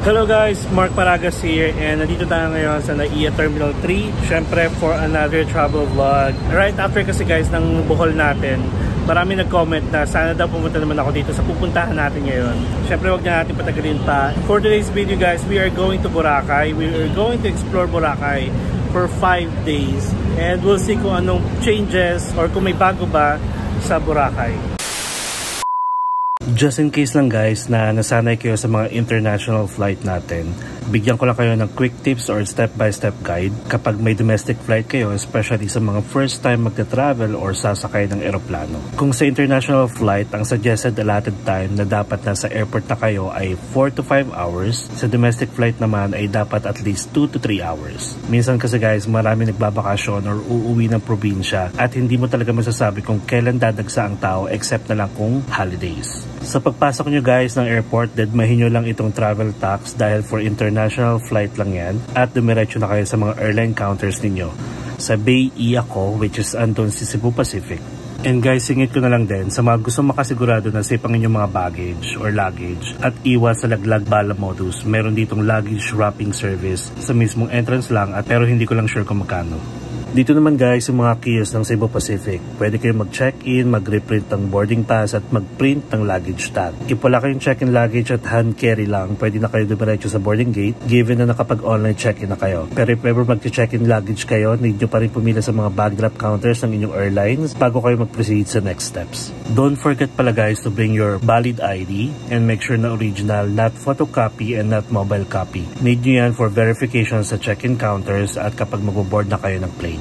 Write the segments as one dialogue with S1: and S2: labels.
S1: Hello guys, Mark Paragas here and nandito tayo ngayon sa NAIA Terminal 3 syempre for another travel vlog. Right after kasi guys ng Bohol natin, marami nag-comment na sana daw pumunta naman ako dito sa pupuntahan natin ngayon. Syempre wag na natin patagalin pa. For today's video guys, we are going to Boracay. We are going to explore Boracay for 5 days and we'll see kung anong changes or kung may bago ba sa Boracay. Just in case lang guys na nasanay kayo sa mga international flight natin, bigyan ko lang kayo ng quick tips or step-by-step guide kapag may domestic flight kayo, especially sa mga first time magta-travel or sasakay ng eroplano. Kung sa international flight, ang suggested allotted time na dapat nasa airport na kayo ay 4 to 5 hours. Sa domestic flight naman ay dapat at least 2 to 3 hours. Minsan kasi guys, marami nagbabakasyon or uuwi ng probinsya at hindi mo talaga masasabi kung kailan dadagsa ang tao except na lang kung holidays. Sa pagpasok nyo guys ng airport, dedmahin nyo lang itong travel tax dahil for international flight lang yan at dumiretso na kayo sa mga airline counters ninyo. Sa BAE ako, which is andun si Cebu Pacific. And guys, singit ko na lang din sa mga gusto makasigurado na safe ang inyong mga baggage or luggage at iwas sa laglag bala modus. Meron ditong luggage wrapping service sa mismong entrance lang at pero hindi ko lang sure kung magkano. Dito naman guys, yung mga kiosk ng Cebu Pacific, pwede kayo mag-check-in, mag-reprint ng boarding pass at mag-print ng luggage tag. If wala kayong check-in luggage at hand carry lang, pwede na kayo dumiretso sa boarding gate given na nakapag-online check-in na kayo. Pero if ever mag-check-in luggage kayo, need nyo pa rin pumila sa mga bag drop counters ng inyong airlines bago kayo mag-proceed sa next steps. Don't forget pala guys to bring your valid ID and make sure na original, not photocopy and not mobile copy. Need nyo yan for verification sa check-in counters at kapag mag-board na kayo ng plane.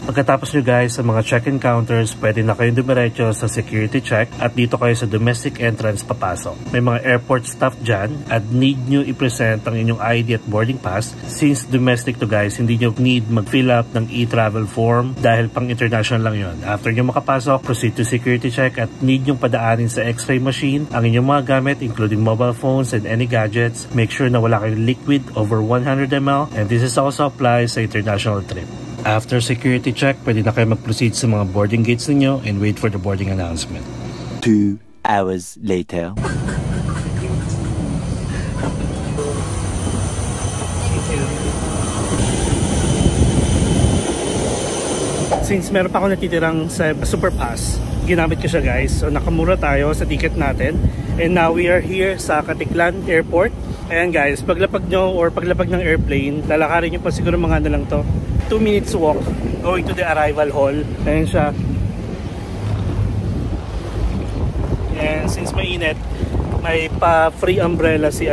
S1: Pagkatapos nyo guys sa mga check-in counters, pwede na kayong dumiretso sa security check at dito kayo sa domestic entrance papasok. May mga airport staff dyan at need nyo i-present ang inyong ID at boarding pass. Since domestic to guys, hindi nyo need mag-fill up ng e-travel form dahil pang international lang yon. After nyo makapasok, proceed to security check at need nyo padaanin sa x-ray machine ang inyong mga gamit including mobile phones and any gadgets. Make sure na wala kayong liquid over 100 ml and this is also applies sa international trip. After security check, pwede na kayo mag-proceed sa mga boarding gates ninyo and wait for the boarding announcement.
S2: 2 hours later.
S1: Since meron pa ako natitirang sa Super Pass, ginamit ko siya guys. So nakamura tayo sa ticket natin. And now we are here sa Caticlan Airport. Ayan guys, paglapag nyo or paglapag ng airplane, lalakarin nyo pa siguro mga ano lang to. 2 minutes walk going to the arrival hall. Ayan siya. And since mainit, may pa free umbrella si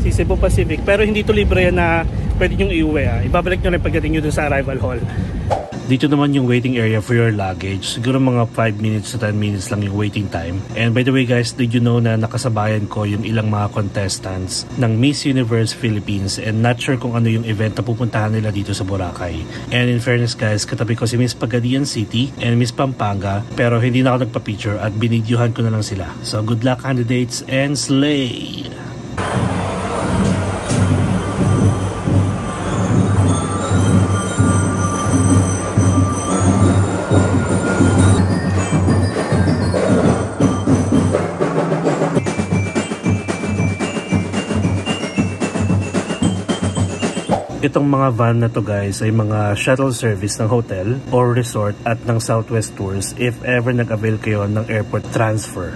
S1: Cebu Pacific. Pero hindi to libre yan na pwede nyong iuwi. Ibabalik nyo rin pagdating nyo dun sa arrival hall. Dito naman yung waiting area for your luggage. Siguro mga 5 minutes to 10 minutes lang yung waiting time. And by the way guys, did you know na nakasabayan ko yung ilang mga contestants ng Miss Universe Philippines and not sure kung ano yung event na pupuntahan nila dito sa Boracay. And in fairness guys, katabi ko si Miss Pagadian City and Miss Pampanga pero hindi na ako nagpa-picture at binidyohan ko na lang sila. So good luck candidates and slay! Itong mga van na to guys ay mga shuttle service ng hotel or resort at ng Southwest Tours if ever nag-avail kayo ng airport transfer.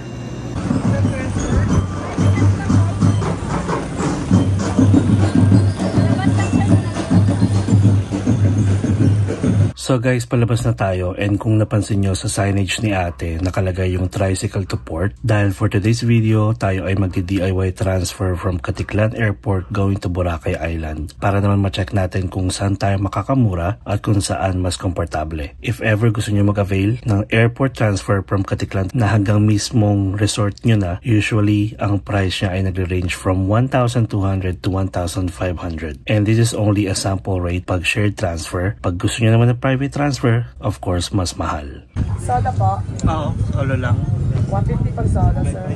S1: So guys, palabas na tayo and kung napansin nyo sa signage ni ate, nakalagay yung tricycle to port. Dahil for today's video, tayo ay mag-DIY transfer from Caticlan Airport going to Boracay Island para naman ma-check natin kung saan tayo makakamura at kung saan mas komportable. If ever gusto nyo mag-avail ng airport transfer from Caticlan na hanggang mismong resort nyo na, usually ang price niya ay nagre-range from 1,200 to 1,500. And this is only a sample rate pag shared transfer. Pag gusto nyo naman ng private transfer, of course, mas mahal.
S3: Soda po?
S1: Oo, solo lang.
S3: 150 pag soda, sir.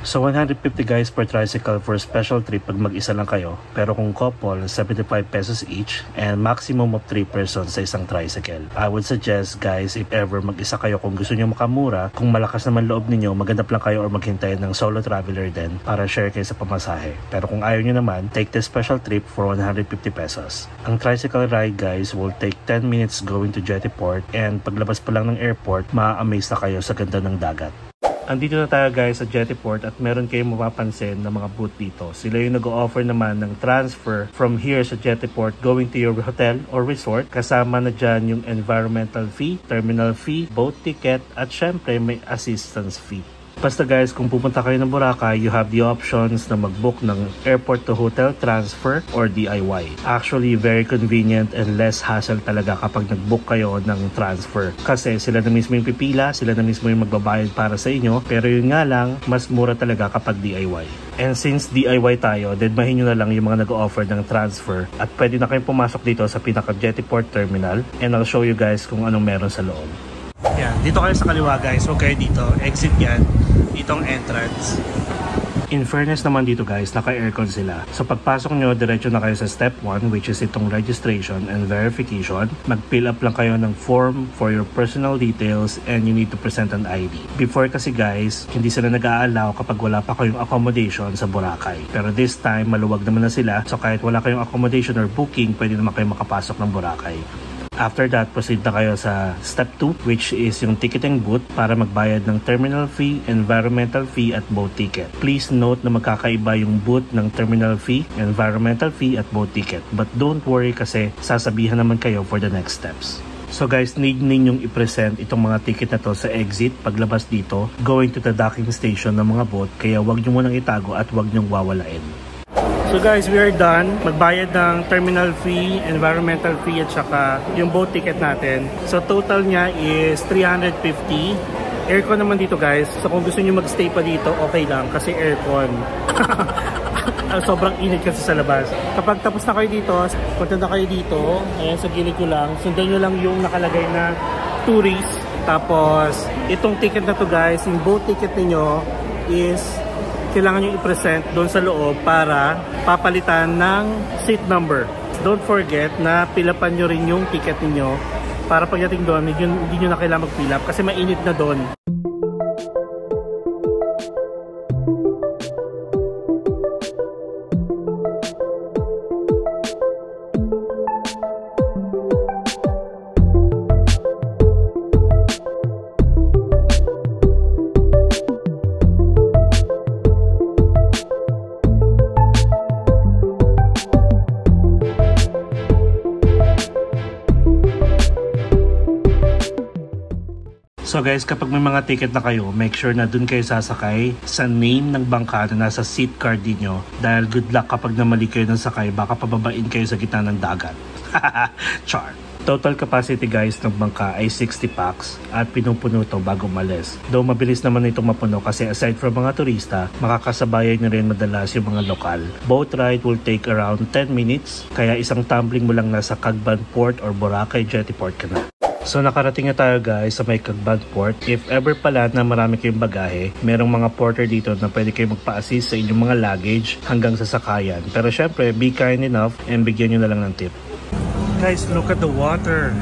S1: So 150 guys per tricycle for special trip pag mag-isa lang kayo. Pero kung couple, 75 pesos each and maximum of 3 persons sa isang tricycle. I would suggest guys, if ever mag-isa kayo, kung gusto nyo makamura, kung malakas naman loob ninyo, maghanap lang kayo or maghintay ng solo traveler din para share kayo sa pamasahe. Pero kung ayaw nyo naman, take this special trip for 150 pesos. Ang tricycle ride guys will take 10 minutes going to Jettyport and paglabas pa lang ng airport, ma-amaze na kayo sa ganda ng dagat. Andito na tayo guys sa Jettyport at meron kayong mapapansin na mga booth dito. Sila yung nag-o-offer naman ng transfer from here sa Jettyport going to your hotel or resort. Kasama na dyan yung environmental fee, terminal fee, boat ticket at syempre may assistance fee. Basta guys, kung pupunta kayo ng Boracay, you have the options na mag-book ng airport to hotel transfer or DIY. Actually, very convenient and less hassle talaga kapag nag-book kayo ng transfer. Kasi sila na mismo yung pipila, sila na mismo yung magbabayad para sa inyo. Pero yun nga lang, mas mura talaga kapag DIY. And since DIY tayo, dedmahin nyo na lang yung mga nag-offer ng transfer at pwede na kayong pumasok dito sa pinaka Jettyport terminal and I'll show you guys kung anong meron sa loob. Yan, dito kayo sa kaliwa guys, huwag kayo dito, exit yan, ditong entrance. In fairness naman dito guys, naka-aircon sila. So pagpasok nyo, diretso na kayo sa step 1 which is itong registration and verification. Mag-fill up lang kayo ng form for your personal details and you need to present an ID. Before kasi guys, hindi sila nag-a-allow kapag wala pa kayong accommodation sa Boracay. Pero this time, maluwag naman na sila. So kahit wala kayong accommodation or booking, pwede naman kayo makapasok ng Boracay. After that, proceed na kayo sa step 2 which is yung ticketing booth para magbayad ng terminal fee, environmental fee at boat ticket. Please note na magkakaiba yung booth ng terminal fee, environmental fee at boat ticket. But don't worry kasi sasabihan naman kayo for the next steps. So guys, need ninyong i-present itong mga ticket na to sa exit paglabas dito going to the docking station ng mga boat, kaya wag nyo munang itago at wag nyong wawalain. So guys, we are done. Magbayad ng terminal fee, environmental fee at saka yung boat ticket natin. So total niya is 350. Aircon naman dito guys. So kung gusto niyo magstay pa dito, okay lang kasi aircon. Sobrang init kasi sa labas. Kapag tapos na kayo dito, punta na kayo dito. Ayan sa gilid ko lang. Sundan nyo lang yung nakalagay na tourist. Tapos itong ticket na to guys, yung boat ticket niyo is kailangan nyo i-present doon sa loob para papalitan ng seat number. Don't forget na pilapan nyo rin yung ticket niyo para pagdating doon, hindi nyo na kailangan mag-fill up kasi mainit na doon. So guys, kapag may mga ticket na kayo, make sure na dun kayo sasakay sa name ng bangka na nasa seat card niyo. Dahil good luck kapag namali kayo ng sakay, baka pababain kayo sa gitna ng dagat. Char! Total capacity guys ng bangka ay 60 packs at pinupuno to bago umalis. Though mabilis naman ito mapuno kasi aside from mga turista, makakasabayan nyo rin madalas yung mga lokal. Boat ride will take around 10 minutes, kaya isang tumbling mo lang nasa Cagban Port or Boracay Jettyport ka na. So nakarating na tayo guys sa may Cagban Port. If ever pala na marami kayong bagahe, merong mga porter dito na pwede kayo magpa-assist sa inyong mga luggage hanggang sa sakayan. Pero syempre, be kind enough and bigyan nyo na lang ng tip. Guys, look at the water.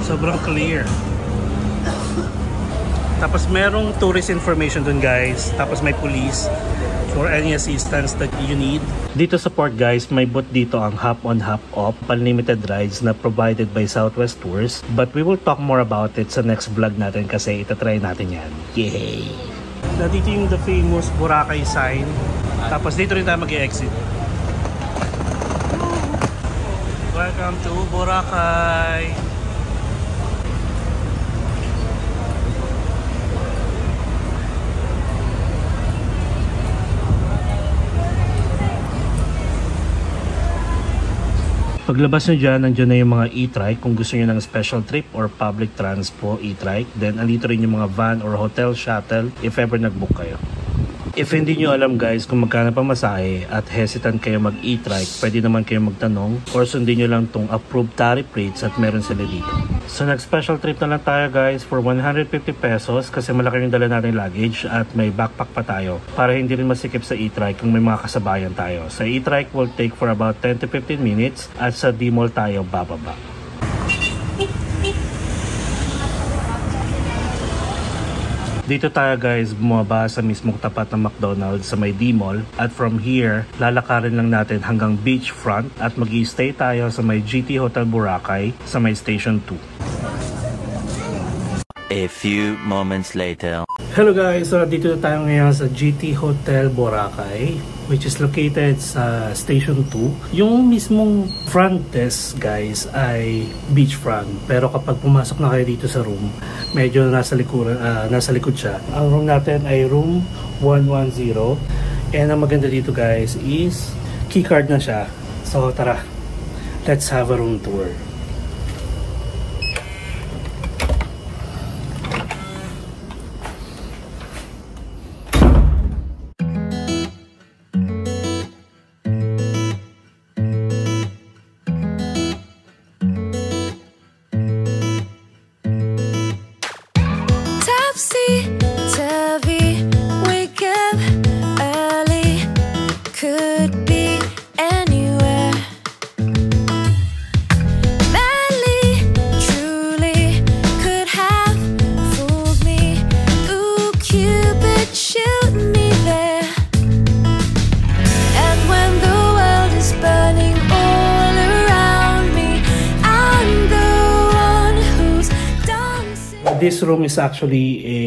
S1: Sobrang clear. Tapos merong tourist information dun guys. Tapos may police for any assistance that you need. Dito sa port guys, may booth dito ang hop on hop off unlimited rides na provided by Southwest Tours. But we will talk more about it sa next vlog natin kasi itatry natin yan. Yay! Dito yung the famous Boracay sign. Tapos dito rin tayo mag-exit. Welcome to Boracay! Paglabas nyo dyan, nandiyan na yung mga e-trike kung gusto nyo ng special trip or public transpo e-trike. Then, andito rin yung mga van or hotel shuttle if ever nag-book kayo. If hindi nyo alam guys kung magkano pamasahe at hesitant kayo mag e-trike, pwede naman kayo magtanong or sundin nyo lang tong approved tariff rates at meron sila dito. So nag-special trip na lang tayo guys for 150 pesos kasi malaki yung dala natin luggage at may backpack pa tayo para hindi rin masikip sa e-trike kung may mga kasabayan tayo. Sa e-trike will take for about 10 to 15 minutes at sa D-Mall tayo bababa. Dito tayo guys bumaba sa mismong tapat ng McDonald's sa may D-Mall at from here lalakarin lang natin hanggang beachfront at mag-i-stay tayo sa may GT Hotel Boracay sa may Station 2.
S2: A few moments later.
S1: Hello guys, so dito tayo ngayon sa GT Hotel Boracay which is located sa Station 2. Yung mismong front desk guys ay beachfront pero kapag pumasok na kayo dito sa room medyo nasa likod siya. Ang room natin ay room 110 and ang maganda dito guys is keycard na siya. So tara, let's have a room tour. This room is actually a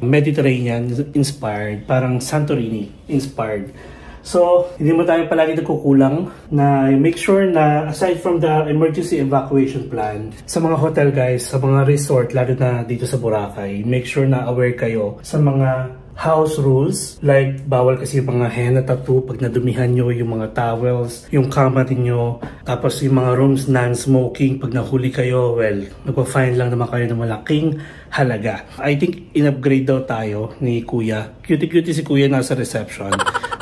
S1: Mediterranean inspired, parang Santorini inspired. So, hindi mo tayo palagi nagkukulang na make sure na aside from the emergency evacuation plan, sa mga hotel guys, sa mga resort, lalo na dito sa Boracay, make sure na aware kayo sa mga house rules, like bawal kasi yung mga henna tattoo pag nadumihan nyo, yung mga towels, yung kama niyo, tapos yung mga rooms non-smoking, pag nahuli kayo, well, magpa-fine lang naman kayo ng malaking halaga. I think in-upgrade daw tayo ni Kuya. Cutie-cutie si Kuya nasa reception.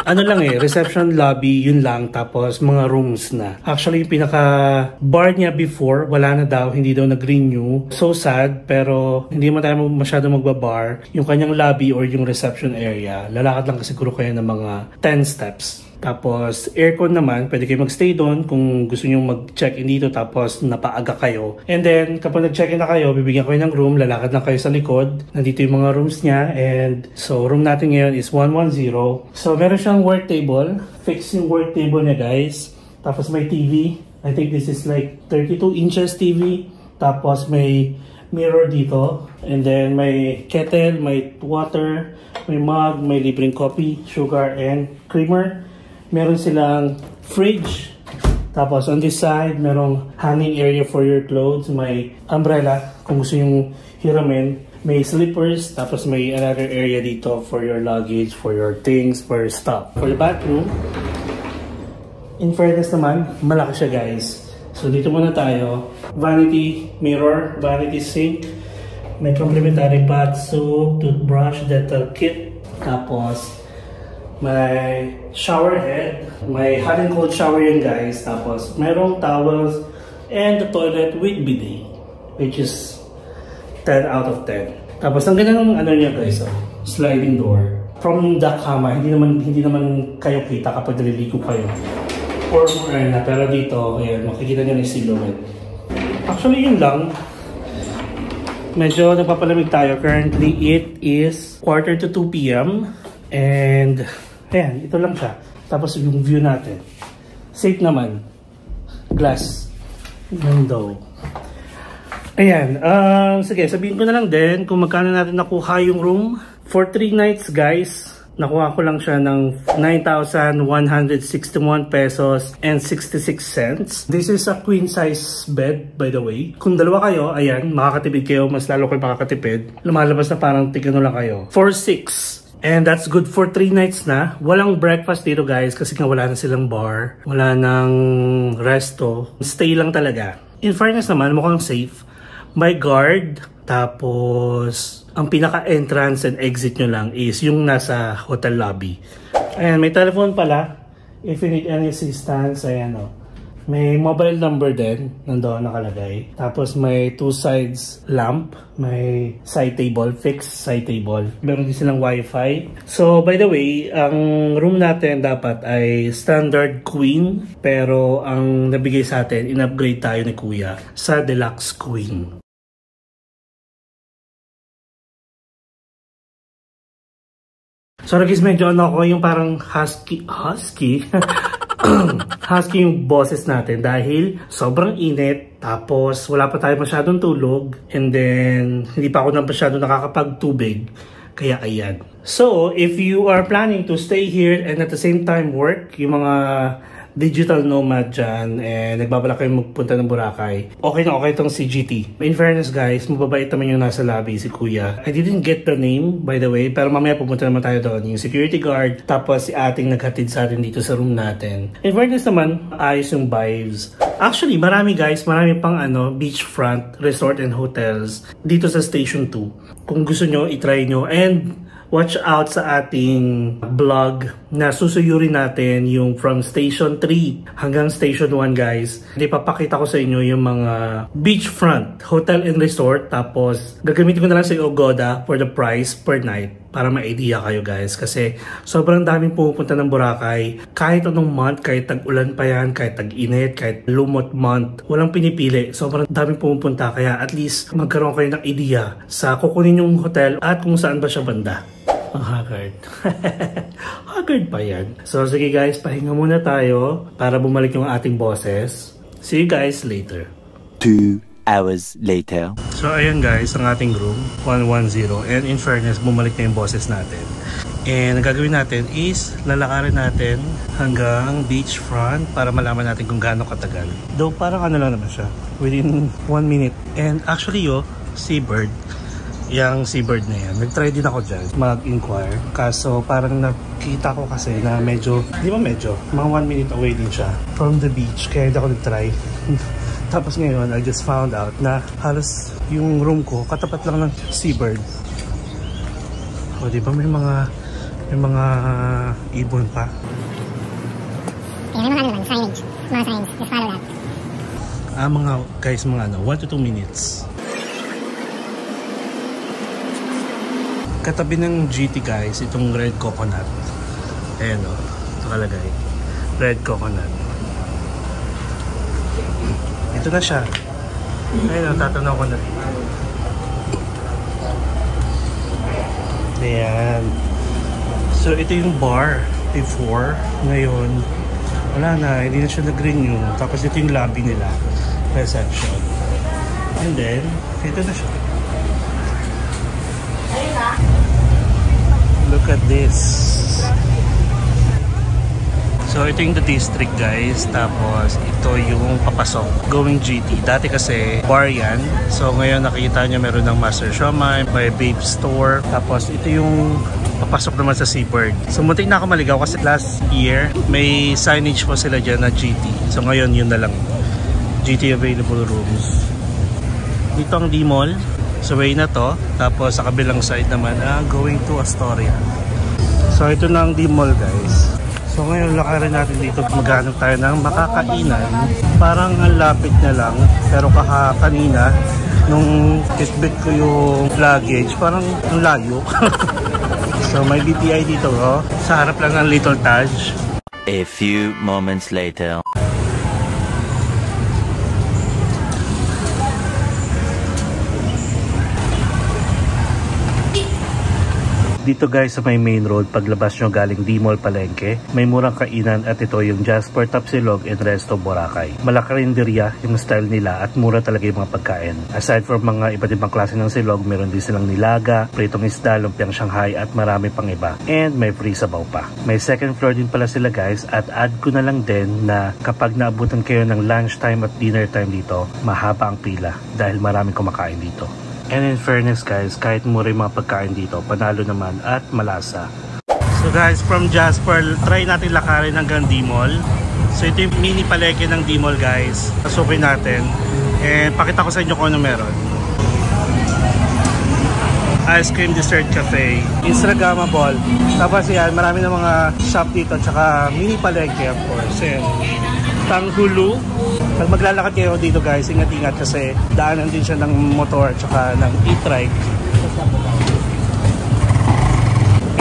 S1: Ano lang reception lobby, yun lang, tapos mga rooms na. Actually, yung pinaka-bar niya before, wala na daw, hindi daw nag-renew. So sad, pero hindi mo tayo masyado magbabar. Yung kanyang lobby or yung reception area, lalakad lang kasi siguro kayo ng mga 10 steps. Tapos, aircon naman, pwede kayo magstay doon kung gusto nyo mag-check-in dito tapos napaaga kayo. And then, kapag nag-check-in na kayo, bibigyan kayo ng room, lalakad lang kayo sa likod. Nandito yung mga rooms niya. And so, room natin ngayon is 110. So, meron siyang work table. Fixed yung work table niya, guys. Tapos, may TV. I think this is like 32 inches TV. Tapos, may mirror dito. And then, may kettle, may water, may mug, may libreng coffee, sugar, and creamer. Meron silang fridge. Tapos on this side, merong hanging area for your clothes. May umbrella kung gusto yung hiramin. May slippers. Tapos may another area dito for your luggage, for your things, for your stuff. For the bathroom, in fairness naman, malaki siya guys. So dito muna tayo. Vanity mirror, vanity sink. May complimentary bath soap, toothbrush, dental kit. Tapos may shower head, may hot and cold shower yun guys, tapos merong towels and the toilet with bidet which is 10 out of 10. Tapos ang ganda ng ano niya guys, sliding door. From the kama, hindi naman kayo kita kapag naliligo kayo or more na, pero dito, ayan, makikita nyo na yung silhouette. Actually yun lang, medyo nagpapalamig tayo. Currently it is 1:45 PM and ayan, ito lang siya. Tapos yung view natin. Safe naman. Glass. Window. Ayan. Sige, sabihin ko na lang din kung magkano natin nakuha yung room. For 3 nights guys, nakuha ko lang siya ng 9,161 pesos and 66 cents. This is a queen size bed by the way. Kung dalawa kayo, ayan, makakatipid kayo. Mas lalo kayo makakatipid. Lumalabas na parang tigano lang kayo. For 6. And that's good for 3 nights na. Walang breakfast dito guys kasi nga wala na silang bar. Wala nang resto. Stay lang talaga. In fairness naman, mukhang safe. May guard. Tapos, ang pinaka-entrance and exit nyo lang is yung nasa hotel lobby. Ayan, may telephone pala. If you need any assistance, ayan o. May mobile number din, nandoon nakalagay. Tapos may 2 sides lamp, may side table, fixed side table. Meron din silang wifi. So by the way, ang room natin dapat ay standard queen. Pero ang nabigay sa atin, in-upgrade tayo ni Kuya sa deluxe queen. Sorry guys, medyo ano ako, yung parang husky husky yung boses natin dahil sobrang init, tapos wala pa tayo masyadong tulog, and then hindi pa ako na masyadong nakakapagtubig, kaya ayan. So if you are planning to stay here and at the same time work, yung mga digital nomad dyan, and nagbabalak kayo magpunta ng Boracay, okay na okay itong CGT. In fairness guys, mababait naman yung nasa lobby, si Kuya. I didn't get the name, by the way, pero mamaya pupunta naman tayo doon. Yung security guard, tapos si ating naghatid sa atin dito sa room natin. In fairness naman, ayos yung vibes. Actually, marami guys, marami pang beachfront resort and hotels dito sa Station 2. Kung gusto nyo, itry nyo. And watch out sa ating vlog na susuyurin natin yung from Station 3 hanggang Station 1 guys. Hindi, papakita ko sa inyo yung mga beachfront hotel and resort, tapos gagamitin ko na lang sa Ogoda for the price per night para ma-idea kayo guys, kasi sobrang daming pumupunta ng Boracay kahit anong month, kahit tag-ulan pa yan, kahit tag-init, kahit lumot month, walang pinipili. Sobrang daming pumupunta, kaya at least magkaroon kayo ng idea sa kukunin yung hotel at kung saan ba siya banda. Ang haggard. Haggard pa yan. So sige guys, pahinga muna tayo para bumalik yung ating boses. See you guys later.
S2: 2 hours later.
S1: So ayan guys, ang ating room 110, and in fairness, bumalik na yung boses natin. And ang gagawin natin is lalakarin natin hanggang beachfront para malaman natin kung gaano katagal. Though parang ano lang naman siya, within 1 minute. And actually seabird, yung seabird na yan, nag-try din ako dyan mag-inquire, kaso parang nakita ko kasi na medyo, di ba medyo, mga 1 minute away din siya from the beach, kaya hindi ako nag-try. Tapos ngayon, I just found out na halos yung room ko katapat lang ng seabird. O di ba may mga ibon pa.
S3: May mga signage, mga signs, just follow that.
S1: Mga guys, mga 1 to 2 minutes. Katabi ng GT guys, itong red coconut. Ayan o, ito kalagay. Red coconut. Ito na siya. Ayan o, tatanaw ko na dito. Ayan. So ito yung bar before. Ngayon, wala na, hindi na siya nag-renew. Tapos ito yung lobby nila. Reception. And then, ito na siya. Look at this. So ito yung the district guys, tapos ito yung papasok going GT. Dati kasi bar yan, so ngayon nakikita nyo meron ng Master Siomai, may Babe Store, tapos ito yung papasok naman sa Seabird. So muntik na ako maligaw kasi last year may signage po sila dyan na GT, so ngayon yun na lang, GT available rooms. Dito ang D-Mall, sa way na to, tapos sa kabilang side naman going to Astoria. So ito na ang D-Mall guys. So ngayon lakarin natin dito, maghanap tayo ng makakainan. Parang ang lapit na lang, pero kanina nung kitbit ko yung luggage, parang ang layo. So may BPI dito sa harap lang ng Little Taj.
S2: A few moments later.
S1: Dito guys sa may main road, paglabas nyo galing D-Mall Palengke, may murang kainan at ito yung Jasper Tapsilog and Resto Boracay. Malakarinderya yung style nila at mura talaga yung mga pagkain. Aside from mga iba't ibang klase ng silog, meron din silang nilaga, pritong isda, lumpiang Shanghai at marami pang iba. And may free sabaw pa. May second floor din pala sila guys, at add ko na lang din na kapag naabutan kayo ng lunchtime at dinner time dito, mahaba ang pila dahil maraming kumakain dito. And in fairness guys, kahit mura yung mga pagkain dito, panalo naman at malasa. So guys, from Jasper, try natin lakarin hanggang D-Mall. So ito yung mini palengke ng D-Mall guys. Pasukin natin. And pakita ko sa inyo kung ano meron. Ice Cream Dessert Cafe. Instagrammable. Tapos yan, marami na mga shop dito. Tsaka mini palengke, of course. Yan. Tanghulu. Pag maglalakad kayo dito guys, ingat-ingat kasi daanan din siya ng motor tsaka ng e-trike.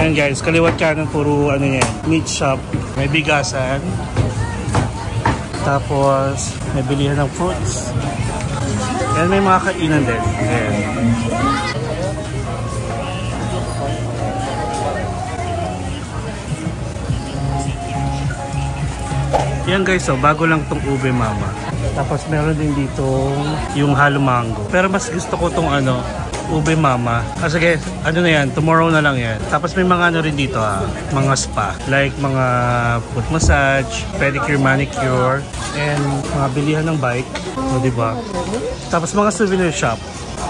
S1: Ayan guys, kaliwat kanan puro ano yan, meat shop. May bigasan. Tapos may bilihan ng fruits. Ayan, may mga kainan din. Ayan. Yan guys, so bago lang tong ube mama. Tapos meron din dito yung halo mango. Pero mas gusto ko tong ano, ube mama. Kasi guys, ano na yan, tomorrow na lang yan. Tapos may mga ano rin dito mga spa. Like mga foot massage, pedicure, manicure, and mga bilihan ng bike. O diba? Tapos mga souvenir shop.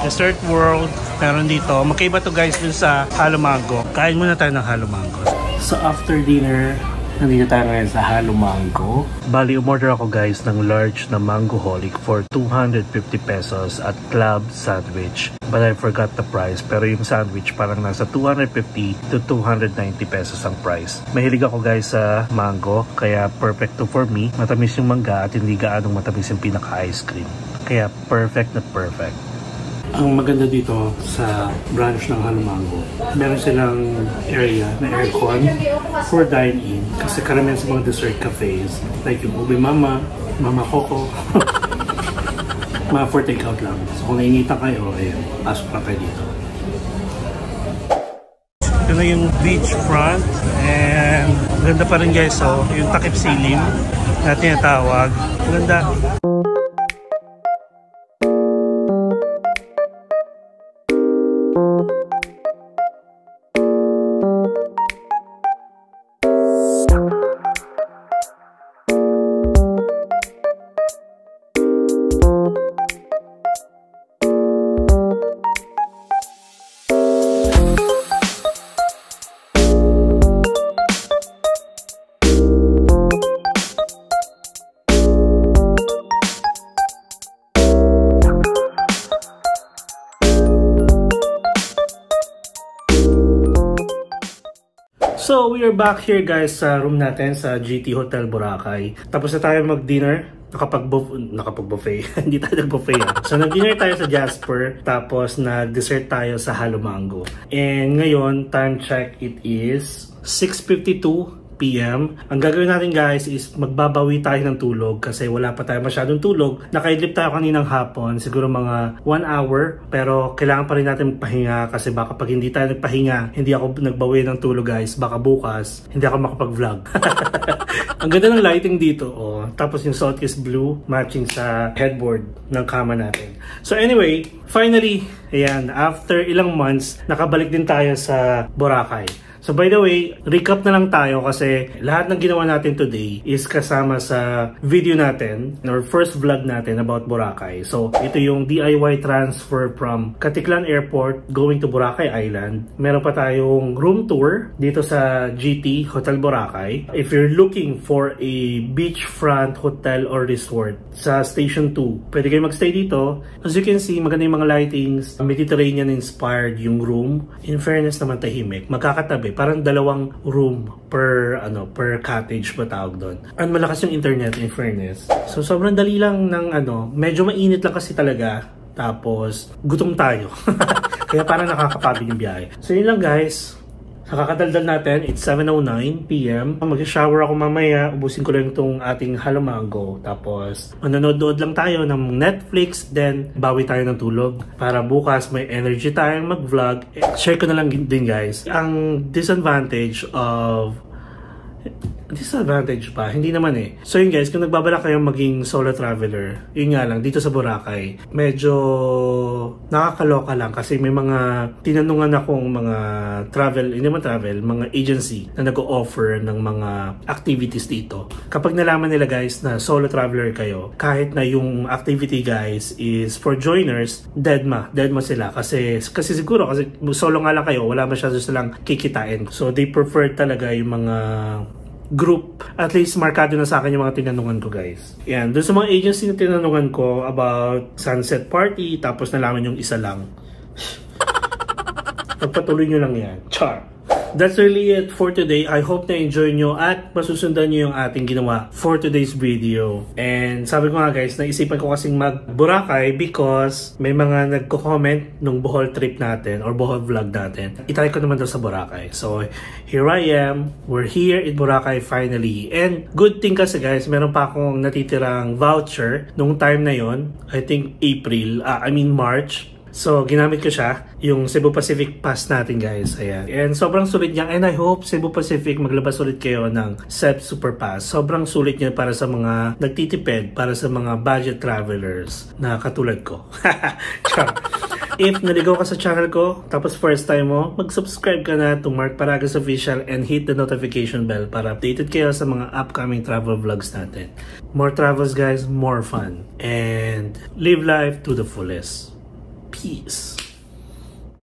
S1: Dessert World, meron dito. Magkaiba to guys dun sa halo mango. Kain muna tayo ng halo mango. So after dinner, nandito tayo ngayon sa Halo Mango. Bali, umorder ako guys ng large na Mangoholic for 250 pesos at club sandwich. But I forgot the price. Pero yung sandwich parang nasa 250 to 290 pesos ang price. Mahilig ako guys sa mango, kaya perfect to for me. Matamis yung mangga at hindi gaanong matamis yung pinaka-ice cream. Kaya perfect na perfect. Ang maganda dito sa branch ng Halo Mango, meron silang area na aircon for dine-in. Kasi karamihan sa mga dessert cafes, like yung Ube Mama, Mama Coco, mga for takeout lang. So kung nainita kayo, ayan, pasok pa kayo dito. Ito na yung beach front, and ganda pa rin guys, so yung takip silim na tinatawag. Ganda. So, we are back here guys sa room natin sa GT Hotel Boracay. Tapos na tayo mag-dinner. Nakapag-buffet. Hindi tayo nag-buffet. So, nag-dinner tayo sa Jasper. Tapos, nag-dessert tayo sa Halo Mango. And ngayon, time check, it is 6:52 PM. Ang gagawin natin guys is magbabawi tayo ng tulog kasi wala pa tayo masyadong tulog. Nakaidlip tayo kaninang hapon, siguro mga 1 hour, pero kailangan pa rin natin pahinga kasi baka pag hindi tayo nagpahinga, hindi ako nagbawi ng tulog guys, baka bukas hindi ako makapag-vlog. Ang ganda ng lighting dito, oh. Tapos yung salt is blue, matching sa headboard ng kama natin. So anyway, finally, ayan, after ilang months, nakabalik din tayo sa Boracay. So by the way, recap na lang tayo kasi lahat ng ginawa natin today is kasama sa video natin or first vlog natin about Boracay. So ito yung DIY transfer from Caticlan Airport going to Boracay Island. Meron pa tayong room tour dito sa GT Hotel Boracay. If you're looking for a beachfront hotel or resort sa Station 2, pwede kayo magstay dito. As you can see, maganda yung mga lightings, Mediterranean inspired yung room. In fairness naman, tahimik, magkakatabi. Parang dalawang room per cottage ba tawag doon. And malakas yung internet in fairness. So sobrang dali lang ng medyo mainit lang kasi talaga. Tapos gutom tayo. Kaya parang nakakapagod yung biyahe. So yun lang guys. Sa kakadaldal natin, it's 7:09 PM. Mag-shower ako mamaya. Ubusin ko lang itong ating Halo Mango. Tapos, manonood lang tayo ng Netflix. Then, bawi tayo ng tulog. Para bukas may energy tayong mag-vlog. Share ko na lang din guys. Ang disadvantage pa? Hindi naman eh. So yun guys, kung nagbabalak kayong maging solo traveler, yun nga lang, dito sa Boracay, medyo nakakaloka lang kasi may mga tinanungan akong mga mga agency na nag-o-offer ng mga activities dito. Kapag nalaman nila guys na solo traveler kayo, kahit na yung activity guys is for joiners, dead ma sila. Kasi siguro, kasi solo nga lang kayo, wala masyado silang kikitain. So they prefer talaga yung mga group. At least markado na sa akin yung mga tinanungan ko guys. Yan, doon sa mga agency na tinanungan ko about sunset party, tapos nalaman yung isa lang. Pagpatuloy nyo lang yan. Char! That's really it for today. I hope na enjoy nyo at masusundan nyo yung ating ginawa for today's video. And sabi ko nga guys, naisipan ko kasing mag Boracay because may mga nagko-comment nung Bohol trip natin or Bohol vlog natin. Itry ko naman daw sa Boracay. So here I am. We're here in Boracay finally. And good thing kasi guys, meron pa akong natitirang voucher nung time na yon. I think March. So, ginamit ko siya, yung Cebu Pacific Pass natin guys, ayan. And sobrang sulit niya, and I hope Cebu Pacific maglabas ulit kayo ng CEP Super Pass. Sobrang sulit niya para sa mga nagtitipid, para sa mga budget travelers na katulad ko. If naligaw ka sa channel ko, tapos first time mo, mag-subscribe ka na to Mark Paragas Official and hit the notification bell para updated kayo sa mga upcoming travel vlogs natin. More travels guys, more fun. And live life to the fullest. Peace.